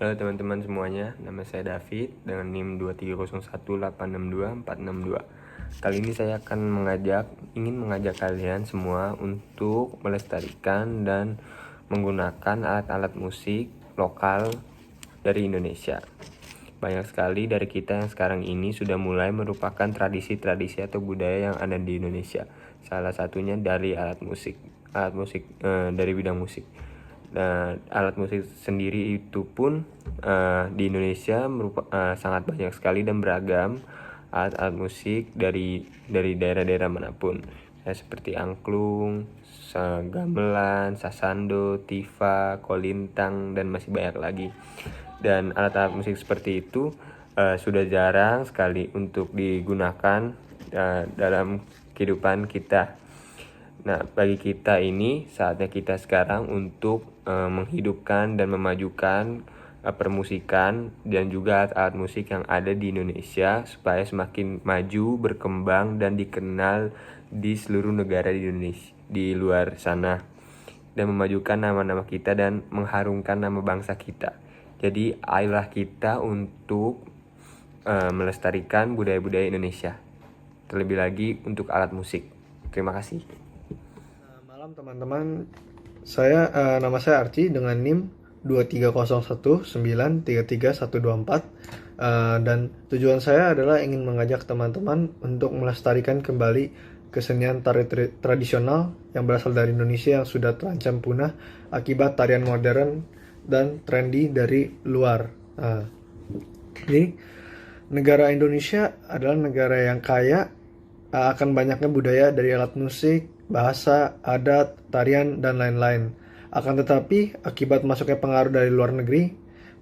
Halo teman-teman semuanya, nama saya David dengan NIM 23018624662. Kali ini saya akan ingin mengajak kalian semua untuk melestarikan dan menggunakan alat-alat musik lokal dari Indonesia. Banyak sekali dari kita yang sekarang ini sudah mulai merupakan tradisi-tradisi atau budaya yang ada di Indonesia. Salah satunya dari alat musik dari bidang musik. Dan alat musik sendiri itu pun di Indonesia sangat banyak sekali dan beragam alat-alat musik dari daerah-daerah manapun. Seperti angklung, gamelan, sasando, tifa, kolintang, dan masih banyak lagi. Dan alat-alat musik seperti itu sudah jarang sekali untuk digunakan dalam kehidupan kita. Nah, bagi kita ini saatnya kita sekarang untuk menghidupkan dan memajukan permusikan dan juga alat-alat musik yang ada di Indonesia supaya semakin maju, berkembang dan dikenal di seluruh negara di Indonesia, di luar sana, dan memajukan nama-nama kita dan mengharumkan nama bangsa kita. Jadi, ayolah kita untuk melestarikan budaya-budaya Indonesia. Terlebih lagi untuk alat musik. Terima kasih. Malam teman-teman, nama saya Archie dengan NIM 23019333124 dan tujuan saya adalah ingin mengajak teman-teman untuk melestarikan kembali kesenian tari tradisional yang berasal dari Indonesia yang sudah terancam punah akibat tarian modern dan trendy dari luar. Jadi negara Indonesia adalah negara yang kaya akan banyaknya budaya dari alat musik, bahasa, adat, tarian, dan lain-lain. Akan tetapi, akibat masuknya pengaruh dari luar negeri,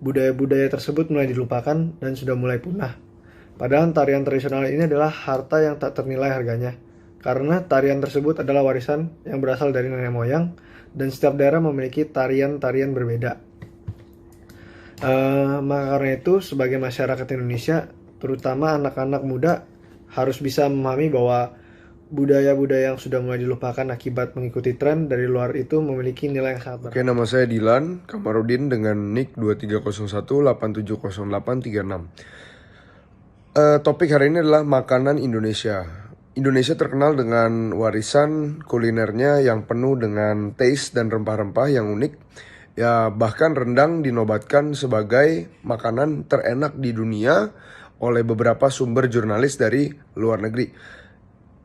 budaya-budaya tersebut mulai dilupakan dan sudah mulai punah. Padahal tarian tradisional ini adalah harta yang tak ternilai harganya, karena tarian tersebut adalah warisan yang berasal dari nenek moyang, dan setiap daerah memiliki tarian-tarian berbeda. Maka karena itu, sebagai masyarakat Indonesia, terutama anak-anak muda, harus bisa memahami bahwa budaya-budaya yang sudah mulai dilupakan akibat mengikuti tren dari luar itu memiliki nilai yang sangat berharga. Oke, nama saya Dilan Kamarudin dengan nick 2301870836. Topik hari ini adalah makanan Indonesia. Indonesia terkenal dengan warisan kulinernya yang penuh dengan taste dan rempah-rempah yang unik. Ya, bahkan rendang dinobatkan sebagai makanan terenak di dunia oleh beberapa sumber jurnalis dari luar negeri.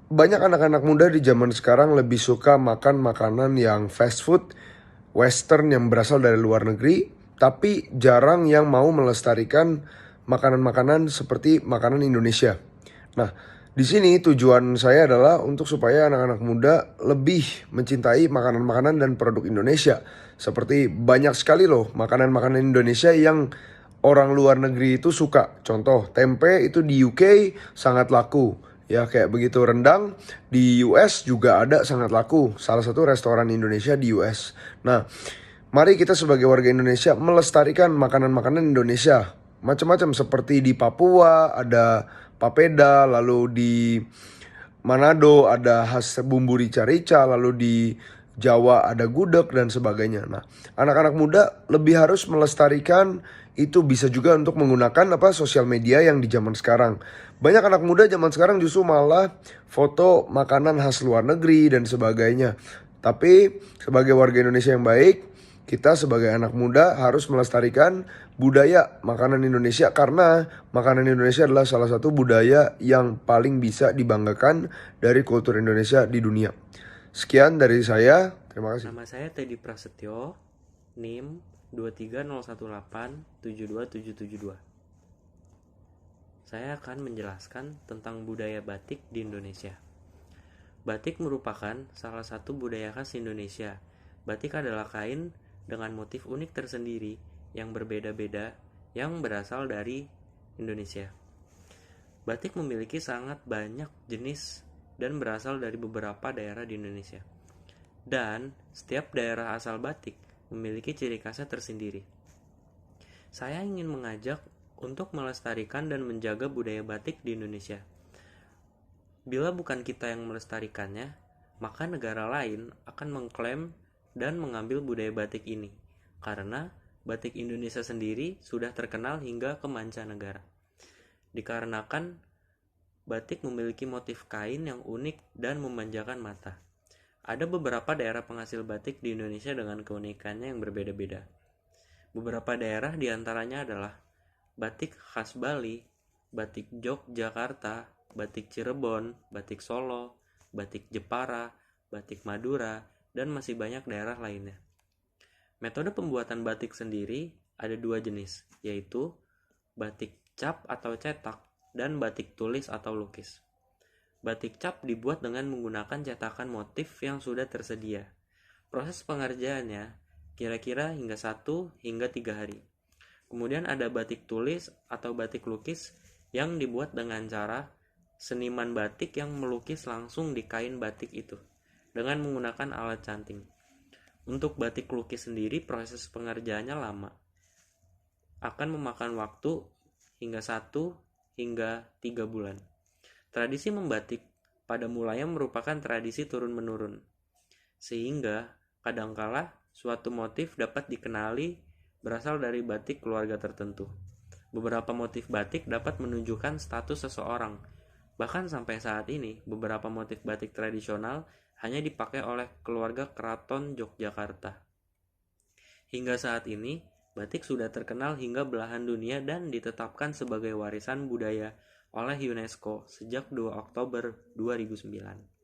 Banyak anak-anak muda di zaman sekarang lebih suka makan makanan yang fast food, western yang berasal dari luar negeri, tapi jarang yang mau melestarikan makanan-makanan seperti makanan Indonesia. Nah, di sini tujuan saya adalah untuk supaya anak-anak muda lebih mencintai makanan-makanan dan produk Indonesia. Seperti banyak sekali loh makanan-makanan Indonesia yang orang luar negeri itu suka. Contoh, tempe itu di UK sangat laku. Ya, kayak begitu rendang di US juga ada sangat laku. Salah satu restoran Indonesia di US. Nah, mari kita sebagai warga Indonesia melestarikan makanan-makanan Indonesia. Macam-macam seperti di Papua ada papeda, lalu di Manado ada khas bumbu rica-rica, lalu di Jawa ada gudeg dan sebagainya. Nah, anak-anak muda lebih harus melestarikan itu, bisa juga untuk menggunakan sosial media yang di zaman sekarang. Banyak anak muda zaman sekarang justru malah foto makanan khas luar negeri dan sebagainya. Tapi sebagai warga Indonesia yang baik, kita sebagai anak muda harus melestarikan budaya makanan Indonesia, karena makanan Indonesia adalah salah satu budaya yang paling bisa dibanggakan dari kultur Indonesia di dunia. Sekian dari saya, terima kasih. Nama saya Teddy Prasetyo, NIM 23018727772. Saya akan menjelaskan tentang budaya batik di Indonesia. Batik merupakan salah satu budaya khas Indonesia. Batik adalah kain dengan motif unik tersendiri yang berbeda-beda yang berasal dari Indonesia. Batik memiliki sangat banyak jenis dan berasal dari beberapa daerah di Indonesia. Dan setiap daerah asal batik memiliki ciri khasnya tersendiri. Saya ingin mengajak untuk melestarikan dan menjaga budaya batik di Indonesia. Bila bukan kita yang melestarikannya, maka negara lain akan mengklaim dan mengambil budaya batik ini, karena batik Indonesia sendiri sudah terkenal hingga ke mancanegara. Dikarenakan batik memiliki motif kain yang unik dan memanjakan mata. Ada beberapa daerah penghasil batik di Indonesia dengan keunikannya yang berbeda-beda. Beberapa daerah diantaranya adalah batik khas Bali, batik Yogyakarta, batik Cirebon, batik Solo, batik Jepara, batik Madura, dan masih banyak daerah lainnya. Metode pembuatan batik sendiri ada dua jenis, yaitu batik cap atau cetak dan batik tulis atau lukis. Batik cap dibuat dengan menggunakan cetakan motif yang sudah tersedia. Proses pengerjaannya kira-kira hingga 1 hingga 3 hari. Kemudian ada batik tulis atau batik lukis yang dibuat dengan cara seniman batik yang melukis langsung di kain batik itu dengan menggunakan alat canting. Untuk batik lukis sendiri proses pengerjaannya lama. Akan memakan waktu hingga 1 hingga 3 bulan. Tradisi membatik pada mulanya merupakan tradisi turun-menurun. Sehingga kadangkala suatu motif dapat dikenali berasal dari batik keluarga tertentu. Beberapa motif batik dapat menunjukkan status seseorang. Bahkan sampai saat ini, beberapa motif batik tradisional hanya dipakai oleh keluarga keraton Yogyakarta. Hingga saat ini, batik sudah terkenal hingga belahan dunia dan ditetapkan sebagai warisan budaya oleh UNESCO sejak 2 Oktober 2009.